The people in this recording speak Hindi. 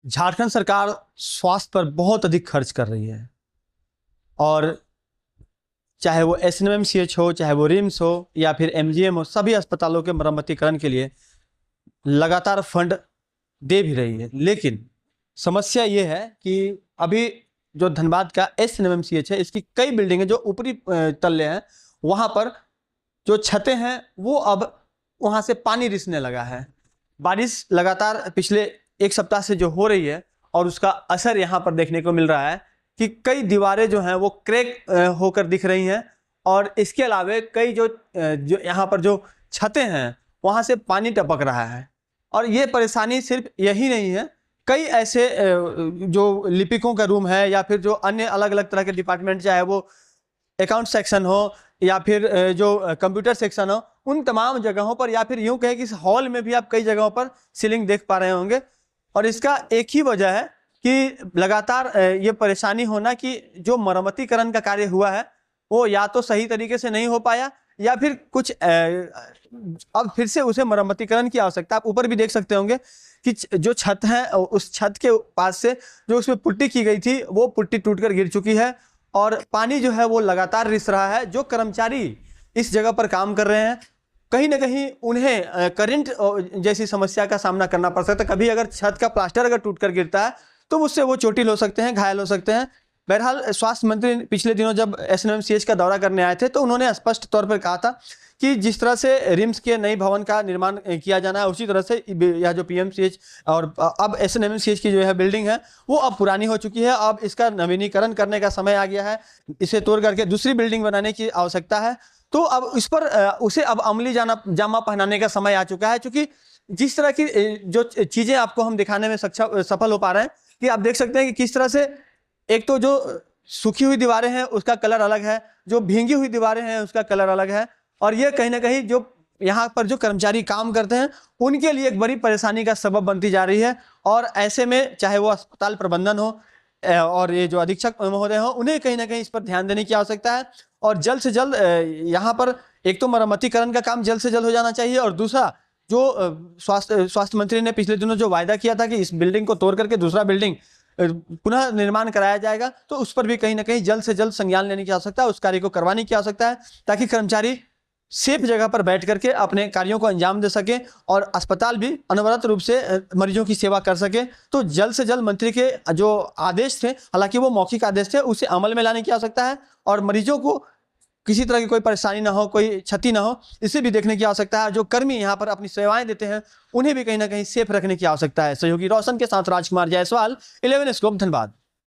झारखंड सरकार स्वास्थ्य पर बहुत अधिक खर्च कर रही है और चाहे वो एसएनएमसीएच हो, चाहे वो रिम्स हो या फिर एमजीएम हो, सभी अस्पतालों के मरम्मतीकरण के लिए लगातार फंड दे भी रही है। लेकिन समस्या ये है कि अभी जो धनबाद का एसएनएमसीएच है, इसकी कई बिल्डिंगें जो ऊपरी तल्ले हैं, वहाँ पर जो छतें हैं वो अब वहाँ से पानी रिसने लगा है। बारिश लगातार पिछले एक सप्ताह से जो हो रही है और उसका असर यहाँ पर देखने को मिल रहा है कि कई दीवारें जो हैं वो क्रैक होकर दिख रही हैं और इसके अलावा कई जो यहाँ पर जो छतें हैं वहाँ से पानी टपक रहा है। और ये परेशानी सिर्फ यही नहीं है, कई ऐसे जो लिपिकों का रूम है या फिर जो अन्य अलग अलग तरह के डिपार्टमेंट, चाहे वो अकाउंट सेक्शन हो या फिर जो कंप्यूटर सेक्शन हो, उन तमाम जगहों पर या फिर यूं कहें कि इस हॉल में भी आप कई जगहों पर सीलिंग देख पा रहे होंगे। और इसका एक ही वजह है कि लगातार ये परेशानी होना कि जो मरम्मतीकरण का कार्य हुआ है वो या तो सही तरीके से नहीं हो पाया या फिर कुछ अब फिर से उसे मरम्मतीकरण की आवश्यकता। आप ऊपर भी देख सकते होंगे कि जो छत है उस छत के पास से जो उसमें पुट्टी की गई थी वो पुट्टी टूटकर गिर चुकी है और पानी जो है वो लगातार रिस रहा है। जो कर्मचारी इस जगह पर काम कर रहे हैं कहीं ना कहीं उन्हें करंट जैसी समस्या का सामना करना पड़ सकता है। कभी अगर छत का प्लास्टर अगर टूटकर गिरता है तो उससे वो चोटिल हो सकते हैं, घायल हो सकते हैं। बहरहाल स्वास्थ्य मंत्री पिछले दिनों जब एसएनएमसीएच का दौरा करने आए थे तो उन्होंने स्पष्ट तौर पर कहा था कि जिस तरह से रिम्स के नए भवन का निर्माण किया जाना है उसी तरह से यह जो पीएमसीएच और अब एसएनएमसीएच की जो है बिल्डिंग है वो अब पुरानी हो चुकी है। अब इसका नवीनीकरण करने का समय आ गया है, इसे तोड़ करके दूसरी बिल्डिंग बनाने की आवश्यकता है। तो अब इस पर उसे अब अमली जामा पहनाने का समय आ चुका है। क्योंकि जिस तरह की जो चीजें आपको हम दिखाने में सफल हो पा रहे हैं कि आप देख सकते हैं कि किस तरह से एक तो जो सूखी हुई दीवारें हैं उसका कलर अलग है, जो भींगी हुई दीवारें हैं उसका कलर अलग है। और ये कहीं ना कहीं जो यहाँ पर जो कर्मचारी काम करते हैं उनके लिए एक बड़ी परेशानी का सबब बनती जा रही है। और ऐसे में चाहे वो अस्पताल प्रबंधन हो और ये जो अधीक्षक महोदय हो, उन्हें कहीं ना कहीं इस पर ध्यान देने की आवश्यकता है और जल्द से जल्द यहाँ पर एक तो मरम्मतीकरण का काम जल्द से जल्द हो जाना चाहिए और दूसरा जो स्वास्थ्य मंत्री ने पिछले दिनों जो वायदा किया था कि इस बिल्डिंग को तोड़ करके दूसरा बिल्डिंग पुनः निर्माण कराया जाएगा, तो उस पर भी कहीं ना कहीं जल्द से जल्द संज्ञान लेने की आवश्यकता है, उस कार्य को करवाने की आवश्यकता है ताकि कर्मचारी सेफ जगह पर बैठ करके अपने कार्यों को अंजाम दे सके और अस्पताल भी अनवरत रूप से मरीजों की सेवा कर सके। तो जल्द से जल्द मंत्री के जो आदेश थे, हालांकि वो मौखिक आदेश थे, उसे अमल में लाने की आवश्यकता है और मरीजों को किसी तरह की कोई परेशानी ना हो, कोई क्षति ना हो, इसे भी देखने की आवश्यकता है। जो कर्मी यहाँ पर अपनी सेवाएं देते हैं उन्हें भी कहीं ना कहीं सेफ रखने की आवश्यकता है। सहयोगी रोशन के साथ राजकुमार जायसवाल, 11 स्कोप, धनबाद।